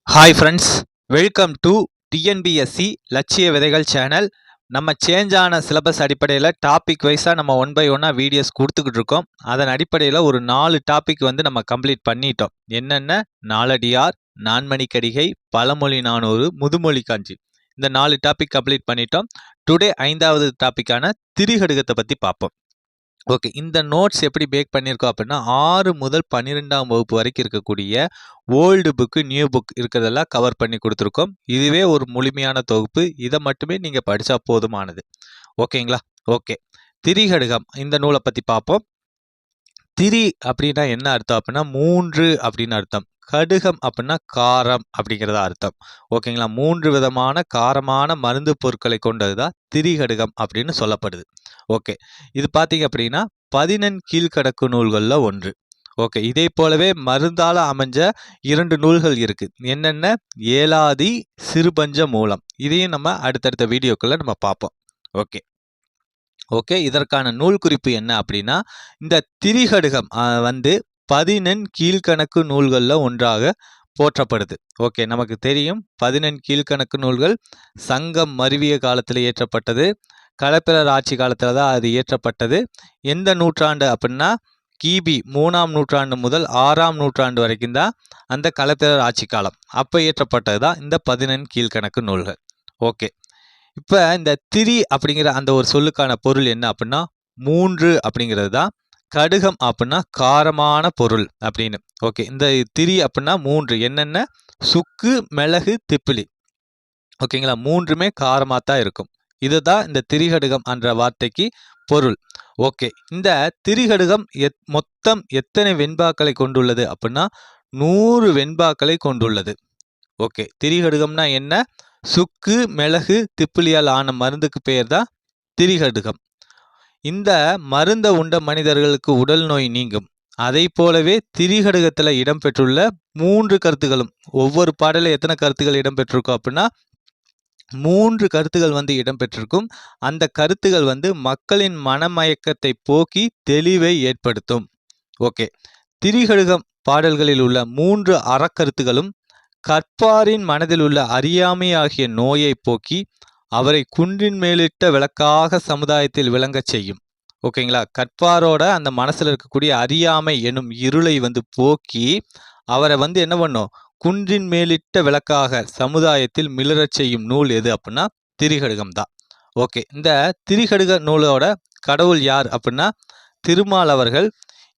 Hi friends, welcome to TNPSC லட்சிய விதைகள் channel. நம்ம சேஞ்ச் ஆன சிலபஸ் அடிப்படையில் டாபிக் வைஸாக நம்ம ஒன் பை ஒன்னாக வீடியோஸ் கொடுத்துக்கிட்டு இருக்கோம். அதன் அடிப்படையில் ஒரு 4 டாபிக் வந்து நம்ம கம்ப்ளீட் பண்ணிட்டோம். என்னென்ன? நாலடியார், நான்மணிக்கடிகை, பழமொழி 400, முதுமொழி காஞ்சி. இந்த 4 டாபிக் கம்ப்ளீட் பண்ணிட்டோம். டுடே 5வது டாப்பிக்கான திரிகடுகத்தை பற்றி பார்ப்போம். ஓகே, இந்த நோட்ஸ் எப்படி பேக் பண்ணியிருக்கோம் அப்படின்னா 6 முதல் 12ஆம் வகுப்பு வரைக்கும் இருக்கக்கூடிய ஓல்டு புக்கு, நியூ புக் இருக்கிறதெல்லாம் கவர் பண்ணி கொடுத்துருக்கோம். இதுவே ஒரு முழுமையான தொகுப்பு. இதை மட்டுமே நீங்கள் படித்தா போதுமானது. ஓகேங்களா? ஓகே, திரிகடுகம் இந்த நூலை பற்றி பார்ப்போம். திரி அப்படின்னா என்ன அர்த்தம் அப்படின்னா 3 அப்படின்னு அர்த்தம். கடுகம் அப்படின்னா காரம் அப்படிங்கிறத அர்த்தம். ஓகேங்களா? 3 விதமான காரமான மருந்து பொருட்களை கொண்டது தான் திரிகடுகம் அப்படின்னு சொல்லப்படுது. ஓகே, இது பார்த்தீங்க அப்படின்னா 14 கீழ்கணக்கு நூல்களில் ஒன்று. ஓகே, இதே போலவே மருந்தால அமைஞ்ச 2 நூல்கள் இருக்கு. என்னென்ன? ஏலாதி, சிறுபஞ்ச மூலம். இதையும் நம்ம அடுத்தடுத்த வீடியோக்குள்ள நம்ம பார்ப்போம். ஓகே ஓகே இதற்கான நூல் குறிப்பு என்ன அப்படின்னா, இந்த திரிகடுகம் வந்து 14 கீழ்கணக்கு நூல்களில் ஒன்றாக போற்றப்படுது. ஓகே, நமக்கு தெரியும் 14 கீழ்கணக்கு நூல்கள் சங்கம் மருவிய காலத்தில் இயற்றப்பட்டது. களப்பிரர் ஆட்சி காலத்தில் தான் அது இயற்றப்பட்டது. எந்த நூற்றாண்டு அப்படின்னா கிபி 3ஆம் நூற்றாண்டு முதல் 6ஆம் நூற்றாண்டு வரைக்கும் தான் அந்த களப்பிரர் ஆட்சி காலம். அப்போ இயற்றப்பட்டது தான் இந்த 14 கீழ்கணக்கு நூல்கள். ஓகே, இப்போ இந்த திரி அப்படிங்கிற அந்த ஒரு சொல்லுக்கான பொருள் என்ன அப்படின்னா 3 அப்படிங்கிறது தான். கடுகம் அப்படின்னா காரமான பொருள் அப்படின்னு. ஓகே, இந்த திரி அப்படின்னா 3 என்னென்ன? சுக்கு, மிளகு, திப்பிலி. ஓகேங்களா? 3மே காரமாக தான் இருக்கும். இதுதான் இந்த திரிகடுகம் என்ற வார்த்தைக்கு பொருள். ஓகே, இந்த திரிகடுகம் மொத்தம் எத்தனை வெண்பாக்களை கொண்டுள்ளது அப்படின்னா 100 வெண்பாக்களை கொண்டுள்ளது. ஓகே, திரிகடுகம்னா என்ன? சுக்கு, மிளகு, திப்பிலியால் ஆன மருந்துக்கு பெயர் தான் திரிகடுகம். இந்த மருந்தை உண்ட மனிதர்களுக்கு உடல் நோய் நீங்கும். அதை போலவே திரிகடுகத்தில் இடம்பெற்றுள்ள 3 கருத்துகளும், ஒவ்வொரு பாடலில் எத்தனை கருத்துகள் இடம்பெற்றிருக்கும் அப்படின்னா 3 கருத்துகள் வந்து இடம்பெற்றிருக்கும். அந்த கருத்துகள் வந்து மக்களின் மனமயக்கத்தை போக்கி தெளிவை ஏற்படுத்தும். ஓகே, திரிகடுகம் பாடல்களில் உள்ள 3 அறக்கருத்துகளும் கற்பாரின் மனதில் உள்ள அறியாமை ஆகிய நோயை போக்கி அவரை குன்றின் மேலிட்ட விளக்காக சமுதாயத்தில் விளங்கச் செய்யும். ஓகேங்களா? கற்பாரோட அந்த மனசில் இருக்கக்கூடிய அறியாமை எனும் இருளை வந்து போக்கி அவரை வந்து என்ன பண்ணும்? குன்றின் மேலிட்ட விளக்காக சமுதாயத்தில் மிளரச் செய்யும் நூல் எது அப்படின்னா திரிகடுகம் தான். ஓகே, இந்த திரிகடுக நூலோட கடவுள் யார் அப்படின்னா திருமால்.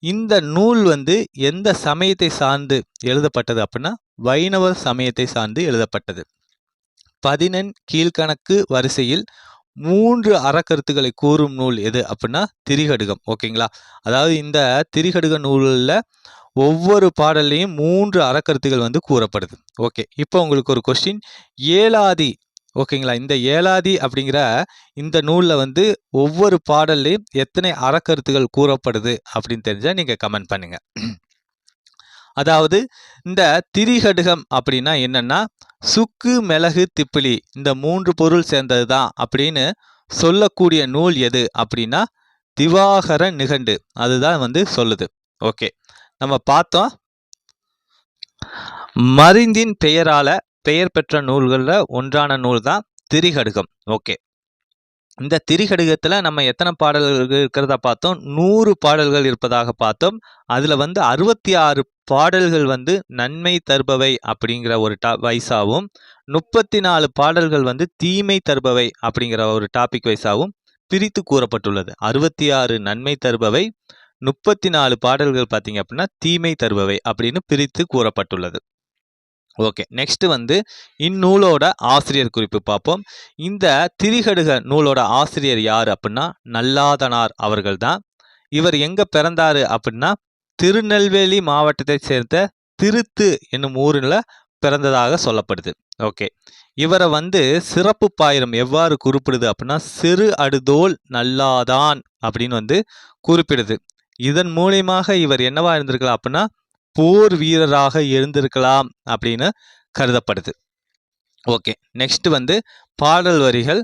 இந்த நூல் வந்து எந்த சமயத்தை சார்ந்து எழுதப்பட்டது அப்படின்னா வைணவ சமயத்தை சார்ந்து எழுதப்பட்டது. 14 கீழ்கணக்கு வரிசையில் 3 அறக்கருத்துக்களை கூறும் நூல் எது அப்படின்னா திரிகடுகம். ஓகேங்களா? அதாவது இந்த திரிகடுக நூலில் ஒவ்வொரு பாடல்லையும் 3 அறக்கருத்துகள் வந்து கூறப்படுது. ஓகே, இப்போ உங்களுக்கு ஒரு கொஸ்டின். ஏலாதி. ஓகேங்களா? இந்த ஏலாதி அப்படிங்கிற இந்த நூலில் வந்து ஒவ்வொரு பாடல்லையும் எத்தனை அறக்கருத்துகள் கூறப்படுது அப்படின்னு தெரிஞ்சால் நீங்கள் கமெண்ட் பண்ணுங்க. அதாவது இந்த திரிகடுகம் அப்படின்னா என்னன்னா சுக்கு, மிளகு, திப்பிலி இந்த 3 பொருள் சேர்ந்தது தான் அப்படின்னு சொல்லக்கூடிய நூல் எது அப்படின்னா திவாகர நிகண்டு. அதுதான் வந்து சொல்லுது. ஓகே, நம்ம பார்த்தோம். மருந்தின் பெயரால பெயர் பெற்ற நூல்களில் ஒன்றான நூல் தான் திரிகடுகம். ஓகே, இந்த திரிகடுகத்தில் நம்ம எத்தனை பாடல்கள் இருக்கிறதா பார்த்தோம்? 100 பாடல்கள் இருப்பதாக பார்த்தோம். அதில் வந்து 66 பாடல்கள் வந்து நன்மை தருபவை அப்படிங்கிற ஒரு வைஸாகவும் 34 பாடல்கள் வந்து தீமை தருபவை அப்படிங்கிற ஒரு டாபிக் வைஸாகவும் பிரித்து கூறப்பட்டுள்ளது. 66 நன்மை தருபவை, 34 பாடல்கள் பார்த்தீங்க அப்படின்னா தீமை தருபவை அப்படின்னு பிரித்து கூறப்பட்டுள்ளது. ஓகே, நெக்ஸ்ட் வந்து இந்நூலோட ஆசிரியர் குறிப்பு பார்ப்போம். இந்த திரிகடுக நூலோட ஆசிரியர் யார் அப்படின்னா நல்லாதனார் அவர்கள் தான். இவர் எங்க பிறந்தாரு அப்படின்னா திருநெல்வேலி மாவட்டத்தை சேர்ந்த திருத்து என்னும் ஊரில் பிறந்ததாக சொல்லப்படுது. ஓகே, இவரை வந்து சிறப்பு பாயிரம் எவ்வாறு குறிப்பிடுது அப்படின்னா சிறு அடுதோல் நல்லாதான் அப்படின்னு வந்து குறிப்பிடுது. இதன் மூலியமாக இவர் என்னவா இருந்திருக்கலாம் அப்படின்னா போர் வீரராக இருந்திருக்கலாம் அப்படின்னு கருதப்படுது. ஓகே, நெக்ஸ்ட் வந்து பாடல் வரிகள்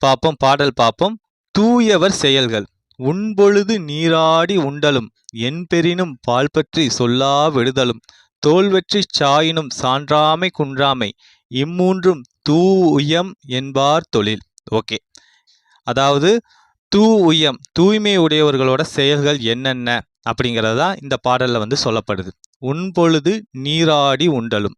பார்ப்போம். பாடல் பார்ப்போம். தூயவர் செயல்கள். உண்பொழுது நீராடி உண்டலும் என் பெரினும் பால் பற்றி சொல்லா விடுதலும் தோல்வற்றி சாயினும் சான்றாமை குன்றாமை இம்மூன்றும் தூயம் என்பார் தொழில். ஓகே, அதாவது தூய்மை உடையவர்களோட செயல்கள் என்னென்ன அப்படிங்கிறது தான் இந்த பாடலில் வந்து சொல்லப்படுது. உண்பொழுது நீராடி உண்டலும்,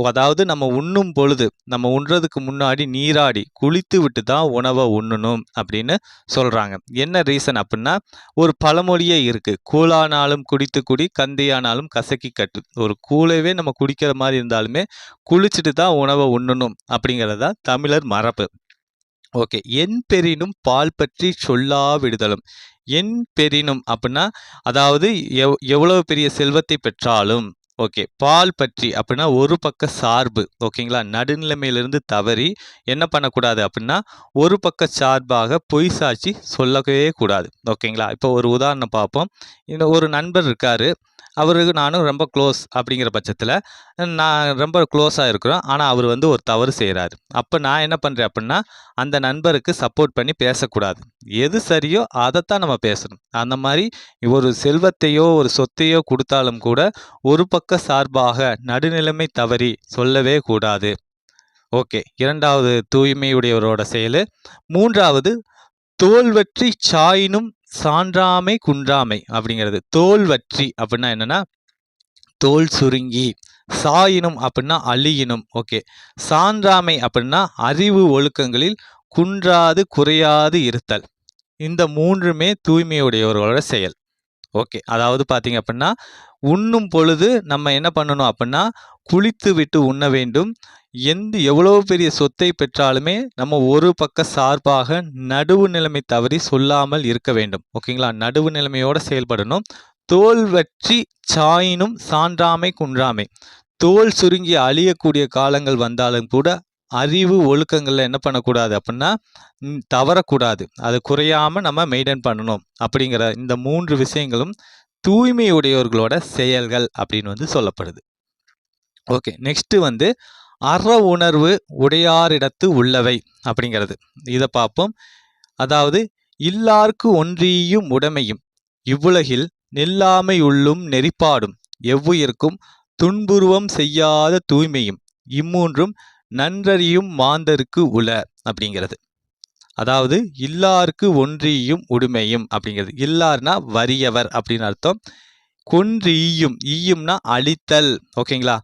அதாவது நம்ம உண்ணும் பொழுது நம்ம உண்றதுக்கு முன்னாடி நீராடி குளித்து விட்டு தான் உணவை உண்ணணும் அப்படின்னு சொல்கிறாங்க. என்ன ரீசன் அப்படின்னா, ஒரு பழமொழியே இருக்குது, கூழானாலும் குடித்து குடி கந்தையானாலும் கசக்கி கட்டு. ஒரு கூழவே நம்ம குடிக்கிற மாதிரி இருந்தாலுமே குளிச்சுட்டு தான் உணவை உண்ணணும் அப்படிங்கிறது தான் தமிழர் மரபு. ஓகே, என் பெரினும் பால் பற்றி சொல்லா விடுதலும். என் பெரினும் அப்படின்னா, அதாவது எவ்வளவு பெரிய செல்வத்தை பெற்றாலும், ஓகே, பால் பற்றி அப்படின்னா ஒரு பக்க சார்பு, ஓகேங்களா, நடுநிலைமையிலிருந்து தவறி என்ன பண்ணக்கூடாது அப்படின்னா ஒரு பக்க சார்பாக பொய் சாட்சி சொல்லவே கூடாது. ஓகேங்களா, இப்போ ஒரு உதாரணம் பார்ப்போம். இந்த ஒரு நண்பர் இருக்காரு, அவருக்கு நானும் ரொம்ப க்ளோஸ் அப்படிங்கிற பட்சத்தில் நான் ரொம்ப க்ளோஸாக இருக்கிறோம். ஆனால் அவர் வந்து ஒரு தவறு செய்கிறாரு. அப்போ நான் என்ன பண்ணுறேன் அப்படின்னா, அந்த நண்பருக்கு சப்போர்ட் பண்ணி பேசக்கூடாது. எது சரியோ அதைத்தான் நம்ம பேசணும். அந்த மாதிரி ஒரு செல்வத்தையோ ஒரு சொத்தையோ கொடுத்தாலும் கூட ஒரு பக்க சார்பாக நடுநிலைமை தவறி சொல்லவே கூடாது. ஓகே, இரண்டாவது தூய்மையுடையவரோட செயல். மூன்றாவது தோல்வற்றி சாயினும் சான்றாமை குன்றாமை அப்படிங்கிறது. தோல்வற்றி அப்படின்னா என்னன்னா, தோல் சுருங்கி, சாயினும் அப்படின்னா அழியினும். ஓகே, சான்றாமை அப்படின்னா அறிவு ஒழுக்கங்களில் குன்றாது குறையாது இருத்தல். இந்த மூன்றுமே தூய்மையுடையவர்களோட செயல். ஓகே, அதாவது பார்த்தீங்க அப்படின்னா, உண்ணும் பொழுது நம்ம என்ன பண்ணணும் அப்படின்னா குளித்து விட்டு உண்ண வேண்டும். எவ்வளவு பெரிய சொத்தை பெற்றாலுமே நம்ம ஒரு பக்க சார்பாக நடுவு நிலைமை தவறி சொல்லாமல் இருக்க வேண்டும். ஓகேங்களா, நடுவு நிலைமையோட செயல்படணும். தோல் வற்றி சாயினும் சான்றாமை குன்றாமை, தோல் சுருங்கி அழியக்கூடிய காலங்கள் வந்தாலும் கூட அறிவு ஒழுக்கங்களில் என்ன பண்ணக்கூடாது அப்படின்னா தவறக்கூடாது. அது குறையாமல் நம்ம மெயின்டைன் பண்ணணும். அப்படிங்கிற இந்த மூன்று விஷயங்களும் தூய்மையுடையவர்களோட செயல்கள் அப்படின்னு வந்து சொல்லப்படுது. ஓகே, நெக்ஸ்ட்டு வந்து அற உணர்வு உடையாரிடத்து உள்ளவை அப்படிங்கிறது. இதை பார்ப்போம். அதாவது இல்லார்க்கு ஒன்றியும் உடைமையும் இவ்வுலகில் நில்லாமை உள்ளும் நெறிப்பாடும் எவ்வுயிர்க்கும் துன்புருவம் செய்யாத தூய்மையும் இம்மூன்றும் நன்றறியும் மாந்தருக்கு உள அப்படிங்கிறது. அதாவது இல்லார்க்கு ஒன்றியும் உடைமையும் அப்படிங்கிறது. இல்லார்னா வறியவர் அப்படின்னு அர்த்தம். கொன்றியும், ஈயும்னா அழித்தல். ஓகேங்களா,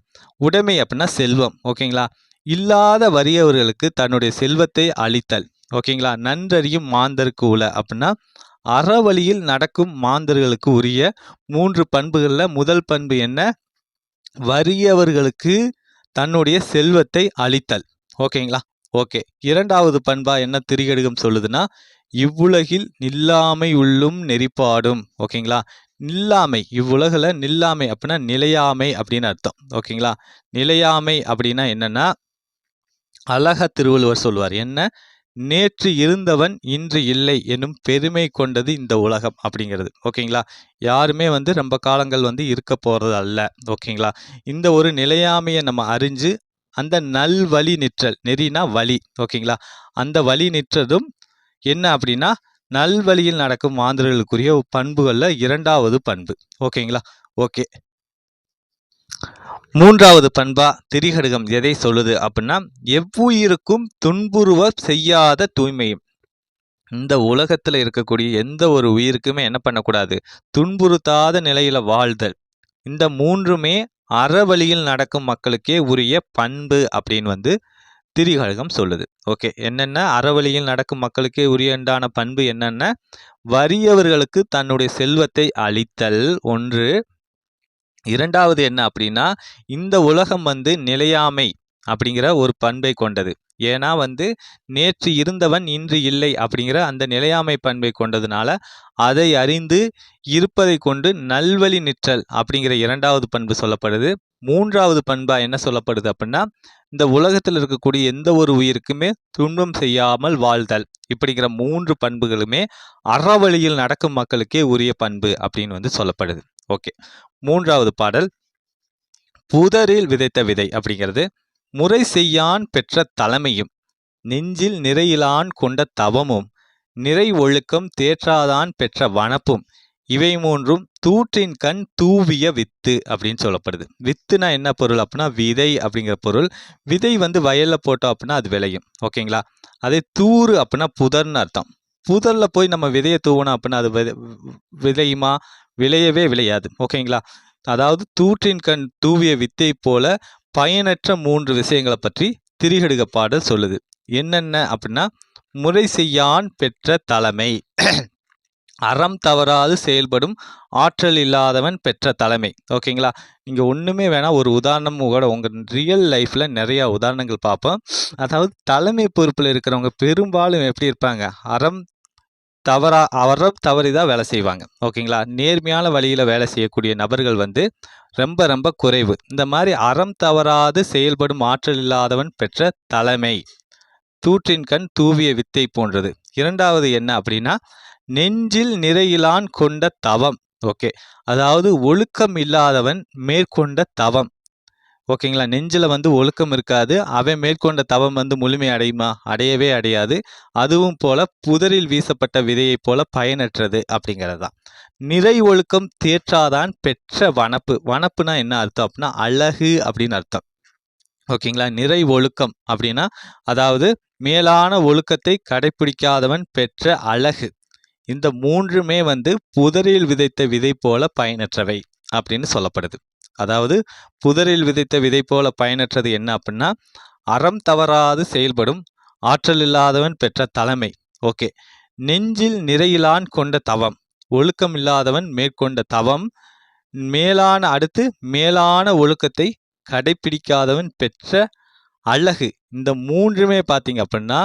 உடைமை அப்படின்னா செல்வம். ஓகேங்களா, இல்லாத வறியவர்களுக்கு தன்னுடைய செல்வத்தை அழித்தல். ஓகேங்களா, நன்றறியும் மாந்தருக்கு உள அப்படின்னா அறவழியில் நடக்கும் மாந்தர்களுக்கு உரிய மூன்று பண்புகளில் முதல் பண்பு என்ன? வறியவர்களுக்கு தன்னுடைய செல்வத்தை அழித்தல். ஓகேங்களா, ஓகே. இரண்டாவது பண்பா என்ன திரிகடுகம் சொல்லுதுன்னா, இவ்வுலகில் நில்லாமை உள்ளும் நெறிப்பாடும். ஓகேங்களா, நில்லாமை, இவ்வுலகில் நில்லாமை அப்படின்னா நிலையாமை அப்படின்னு அர்த்தம். ஓகேங்களா, நிலையாமை அப்படின்னா என்னன்னா, அழகா திருவள்ளுவர் சொல்வார் என்ன, நேற்று இருந்தவன் இன்று இல்லை என்னும் பெருமை கொண்டது இந்த உலகம் அப்படிங்கிறது. ஓகேங்களா, யாருமே வந்து ரொம்ப காலங்கள் வந்து இருக்க போகிறது அல்ல. ஓகேங்களா, இந்த ஒரு நிலையாமையை நம்ம அறிஞ்சு அந்த நல்வழி நிற்றல், நெறினா வழி. ஓகேங்களா, அந்த வழி நிற்றதும் என்ன அப்படின்னா நல்வழியில் நடக்கும் மாந்தர்களுக்குரிய பண்புகளில் இரண்டாவது பண்பு. ஓகேங்களா, ஓகே. மூன்றாவது பண்பா திரிகடுகம் எதை சொல்லுது அப்படின்னா, எவ்வுயிருக்கும் துன்புறுவ செய்யாத தூய்மையும். இந்த உலகத்தில் இருக்கக்கூடிய எந்த ஒரு உயிருக்குமே என்ன பண்ணக்கூடாது, துன்புறுத்தாத நிலையில வாழ்தல். இந்த மூன்றுமே அறவழியில் நடக்கும் மக்களுக்கே உரிய பண்பு அப்படின்னு வந்து திரிகடுகம் சொல்லுது. ஓகே, என்னென்ன அறவழியில் நடக்கும் மக்களுக்கே உண்டான பண்பு என்னென்ன? வறியவர்களுக்கு தன்னுடைய செல்வத்தை அளித்தல் ஒன்று. இரண்டாவது என்ன அப்படின்னா, இந்த உலகம் வந்து நிலையாமை அப்படிங்கிற ஒரு பண்பை கொண்டது. ஏன்னா வந்து நேற்று இருந்தவன் இன்று இல்லை அப்படிங்கிற அந்த நிலையாமை பண்பை கொண்டதுனால அதை அறிந்து இருப்பதை கொண்டு நல்வழி நிற்றல் அப்படிங்கிற இரண்டாவது பண்பு சொல்லப்படுது. மூன்றாவது பண்பா என்ன சொல்லப்படுது அப்படின்னா, இந்த உலகத்தில் இருக்கக்கூடிய எந்த ஒரு உயிருக்குமே துன்பம் செய்யாமல் வாழ்தல். இப்படிங்கிற மூன்று பண்புகளுமே அறவழியில் நடக்கும் மக்களுக்கே உரிய பண்பு அப்படின்னு வந்து சொல்லப்படுது. ஓகே, மூன்றாவது பாடல் புதரில் விதைத்த விதை அப்படிங்கிறது. முறை செய்யான் பெற்ற தலைமையும் நெஞ்சில் நிறையிலான் கொண்ட தவமும் நிறை ஒழுக்கம் தேற்றாதான் பெற்ற வனப்பும் இவை மூன்றும் தூற்றின் கண் தூவிய வித்து அப்படின்னு சொல்லப்படுது. வித்துனா என்ன பொருள் அப்படின்னா விதை அப்படிங்கிற பொருள். விதை வந்து வயல்ல போட்டோம் அப்படின்னா அது விளையும். ஓகேங்களா? அதே தூறு அப்படின்னா புதர்னு அர்த்தம். புதர்ல போய் நம்ம விதையை தூவணும் அப்படின்னா அது விளையுமா? விளையவே விளையாது. ஓகேங்களா? அதாவது தூற்றின் கண் தூவிய வித்தை போல பயனற்ற 3 விஷயங்களை பற்றி திரிகடுக பாடல் சொல்லுது. என்னென்ன அப்படின்னா முறை செய்யான் பெற்ற தலைமை, அறம் தவறாது செயல்படும் ஆற்றல் இல்லாதவன் பெற்ற தலைமை. ஓகேங்களா? இங்கே ஒன்றுமே வேணாம், ஒரு உதாரணம் கூட உங்கள் ரியல் லைஃப்பில் நிறையா உதாரணங்கள் பார்ப்போம். அதாவது தலைமை பொறுப்பில் இருக்கிறவங்க பெரும்பாலும் எப்படி இருப்பாங்க? அறம் தவறிதான் வேலை செய்வாங்க. ஓகேங்களா? நேர்மையான வழியில் வேலை செய்யக்கூடிய நபர்கள் வந்து ரொம்ப ரொம்ப குறைவு. இந்த மாதிரி அறம் தவறாது செயல்படும் ஆற்றல் இல்லாதவன் பெற்ற தலைமை தூற்றின் கண் தூவிய வித்தை போன்றது. இரண்டாவது என்ன அப்படின்னா நெஞ்சில் நிறையிலான் கொண்ட தவம். ஓகே, அதாவது ஒழுக்கம் இல்லாதவன் மேற்கொண்ட தவம். ஓகேங்களா? நெஞ்சில் வந்து ஒழுக்கம் இருக்காது, அவன் மேற்கொண்ட தவம் வந்து முழுமை அடையுமா? அடையவே அடையாது. அதுவும் போல புதரில் வீசப்பட்ட விதையைப் போல பயனற்றது அப்படிங்கிறது தான். நிறை ஒழுக்கம் தேற்றாதான் பெற்ற வனப்பு. வனப்புனா என்ன அர்த்தம் அப்படின்னா அழகு அப்படின்னு அர்த்தம். ஓகேங்களா? நிறை ஒழுக்கம் அப்படின்னா அதாவது மேலான ஒழுக்கத்தை கடைபிடிக்காதவன் பெற்ற அழகு. இந்த மூன்றுமே வந்து புதரில் விதைத்த விதை போல பயனற்றவை அப்படின்னு சொல்லப்படுது. அதாவது புதரில் விதைத்த விதை போல பயனற்றது என்ன அப்படின்னா அறம் தவறாது செயல்படும் ஆற்றல் இல்லாதவன் பெற்ற தலைமை. ஓகே, நெஞ்சில் நிறையிலான் கொண்ட தவம், ஒழுக்கம் இல்லாதவன் மேற்கொண்ட தவம், மேலான ஒழுக்கத்தை கடைபிடிக்காதவன் பெற்ற அழகு. இந்த மூன்றுமே பார்த்தீங்க அப்படின்னா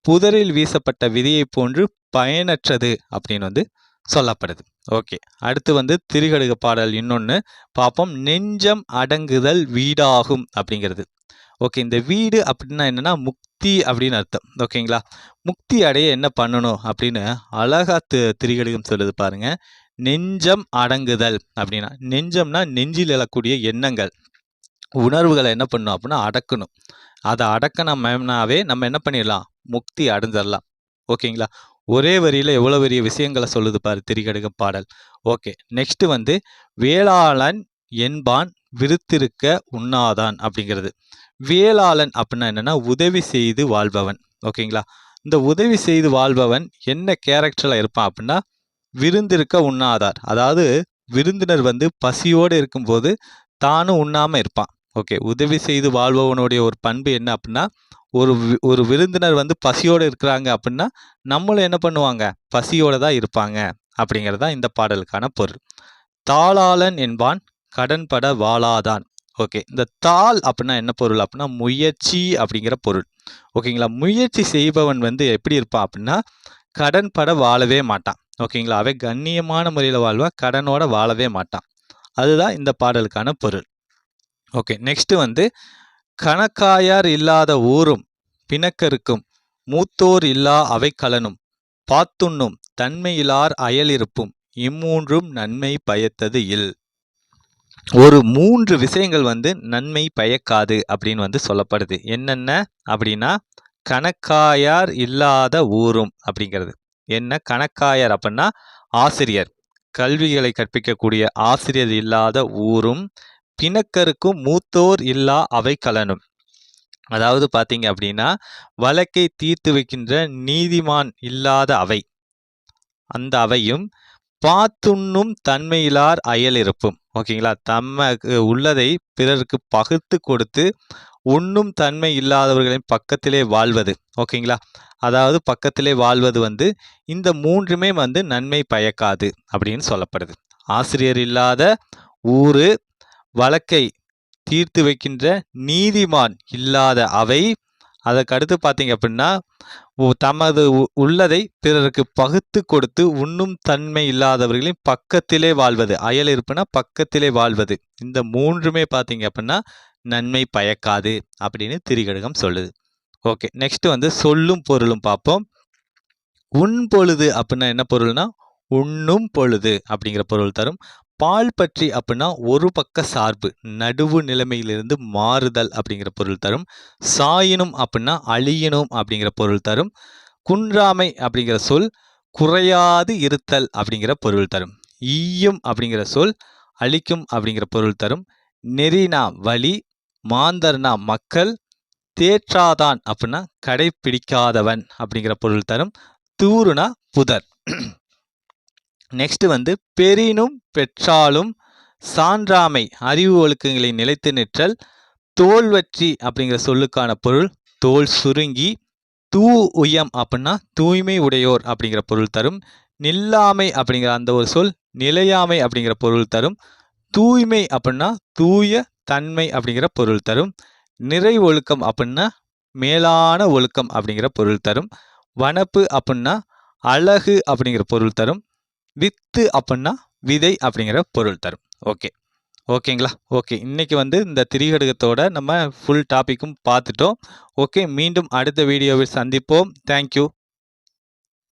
புதரில் வீசப்பட்ட விதையை போன்று பயனற்றது அப்படின்னு வந்து சொல்லப்படுது. ஓகே, அடுத்து வந்து திரிகடுக பாடல் இன்னொன்று பார்ப்போம். நெஞ்சம் அடங்குதல் வீடாகும் அப்படிங்கிறது. ஓகே, இந்த வீடு அப்படின்னா என்னன்னா முக்தி அப்படின்னு அர்த்தம். ஓகேங்களா? முக்தி அடைய என்ன பண்ணணும் அப்படின்னு அழகா திரிகடுகம் சொல்லுது பாருங்க. நெஞ்சம் அடங்குதல் அப்படின்னா நெஞ்சம்னா நெஞ்சில் எழக்கூடிய எண்ணங்கள், உணர்வுகளை என்ன பண்ணணும் அப்படின்னா அடக்கணும். அதை அடக்கணும்னாவே நம்ம என்ன பண்ணிடலாம்? முக்தி அடைஞ்சிடலாம். ஓகேங்களா? ஒரே வரியில் எவ்வளோ பெரிய விஷயங்களை சொல்லுது பாரு திரிகடுகம் பாடல். ஓகே, நெக்ஸ்ட் வந்து வேளாளன் என்பான் விருத்திருக்க உண்ணாதான் அப்படிங்கிறது. வேளாளன் அப்படின்னா என்னன்னா உதவி செய்து வாழ்பவன். ஓகேங்களா? இந்த உதவி செய்து வாழ்பவன் என்ன கேரக்டரில் இருப்பான் அப்படின்னா விருந்திருக்க உண்ணாதார். அதாவது விருந்தினர் வந்து பசியோடு இருக்கும்போது தானும் உண்ணாமல் இருப்பான். ஓகே, உதவி செய்து வாழ்பவனுடைய ஒரு பண்பு என்ன அப்படின்னா ஒரு விருந்தினர் வந்து பசியோடு இருக்கிறாங்க அப்படின்னா நம்மளும் என்ன பண்ணுவாங்க? பசியோடு தான் இருப்பாங்க அப்படிங்கிறது தான் இந்த பாடலுக்கான பொருள். தாளாளன் என்பான் கடன்பட வாழாதான். ஓகே, இந்த தாள் அப்படின்னா என்ன பொருள் அப்படின்னா முயற்சி அப்படிங்கிற பொருள். ஓகேங்களா? முயற்சி செய்பவன் வந்து எப்படி இருப்பான் அப்படின்னா கடன்பட வாழவே மாட்டான். ஓகேங்களா? அவன் கண்ணியமான முறையில் வாழ்வான், கடனோட வாழவே மாட்டான். அதுதான் இந்த பாடலுக்கான பொருள். ஓகே, நெக்ஸ்ட் வந்து கணக்காயார் இல்லாத ஊரும் பிணக்கருக்கும் மூத்தோர் இல்லா அவை கலனும் பாத்துண்ணும் தன்மையிலார் அயலிருப்பும் இம்மூன்றும் நன்மை பயத்தது இல். ஒரு 3 விஷயங்கள் வந்து நன்மை பயக்காது அப்படின்னு வந்து சொல்லப்படுது. என்னென்ன அப்படின்னா கணக்காயார் இல்லாத ஊரும் அப்படிங்கிறது. என்ன கணக்காயார் அப்படின்னா ஆசிரியர், கல்விகளை கற்பிக்கக்கூடிய ஆசிரியர் இல்லாத ஊரும், பிணக்கருக்கும் மூத்தோர் இல்லா அவை கலனும். அதாவது பார்த்தீங்க அப்படின்னா வழக்கை தீர்த்து வைக்கின்ற நீதிமான் இல்லாத அவை, அந்த அவையும் பாத்துண்ணும் தன்மையிலார் அயல் இருப்பும். ஓகேங்களா? தமக்கு உள்ளதை பிறருக்கு பகிர்ந்து கொடுத்து உண்ணும் தன்மை இல்லாதவர்களின் பக்கத்திலே வாழ்வது. ஓகேங்களா? அதாவது பக்கத்திலே வாழ்வது வந்து இந்த மூன்றுமே வந்து நன்மை பயக்காது அப்படின்னு சொல்லப்படுது. ஆசிரியர் இல்லாத ஊரு, வழக்கை தீர்த்து வைக்கின்ற நீதிமான் இல்லாத அவை, அதற்கடுத்து பார்த்தீங்க அப்படின்னா தமது உள்ளதை பிறருக்கு பகுத்து கொடுத்து உண்ணும் தன்மை இல்லாதவர்களின் பக்கத்திலே வாழ்வது, அயல் இருப்புனா பக்கத்திலே வாழ்வது. இந்த மூன்றுமே பார்த்தீங்க அப்படின்னா நன்மை பயக்காது அப்படின்னு திரிகடுகம் சொல்லுது. ஓகே, நெக்ஸ்ட் வந்து சொல்லும் பொருளும் பார்ப்போம். உண் பொழுது அப்படின்னா என்ன பொருள்னா உண்ணும் பொழுது அப்படிங்கிற பொருள் தரும். பால் பற்றி அப்படின்னா ஒரு பக்க சார்பு, நடுவு நிலைமையிலிருந்து மாறுதல் அப்படிங்கிற பொருள் தரும். சாயினும் அப்படின்னா அழியணும் அப்படிங்கிற பொருள் தரும். குன்றாமை அப்படிங்கிற சொல் குறையாது இருத்தல் அப்படிங்கிற பொருள் தரும். ஈயும் அப்படிங்கிற சொல் அழிக்கும் அப்படிங்கிற பொருள் தரும். நெறினா வழி, மாந்தர்னா மக்கள், தேற்றாதான் அப்படின்னா கடைப்பிடிக்காதவன் அப்படிங்கிற பொருள் தரும். தூறுனா புதர். நெக்ஸ்ட் பெரினும் பெற்றாலும் சான்றாமை அறிவு ஒழுக்கங்களை நிலைத்து நிற்றல். தோல்வற்றி அப்படிங்கிற சொல்லுக்கான பொருள் தோல் சுருங்கி. தூ உயம் அப்படின்னா தூய்மை உடையோர் அப்படிங்கிற பொருள் தரும். நில்லாமை அப்படிங்கிற அந்த ஒரு சொல் நிலையாமை அப்படிங்கிற பொருள் தரும். தூய்மை அப்படின்னா தூய தன்மை அப்படிங்கிற பொருள் தரும். நிறை ஒழுக்கம் அப்படின்னா மேலான ஒழுக்கம் அப்படிங்கிற பொருள் தரும். வனப்பு அப்படின்னா அழகு அப்படிங்கிற பொருள் தரும். வித்து அப்படின்னா விதை அப்படிங்கிற பொருள் தரும். ஓகேங்களா? ஓகே, இன்னைக்கு இந்த திரிகடுகத்தோட நம்ம ஃபுல் டாபிக்கும் பார்த்துட்டோம். ஓகே, மீண்டும் அடுத்த வீடியோவில் சந்திப்போம். தேங்க்யூ.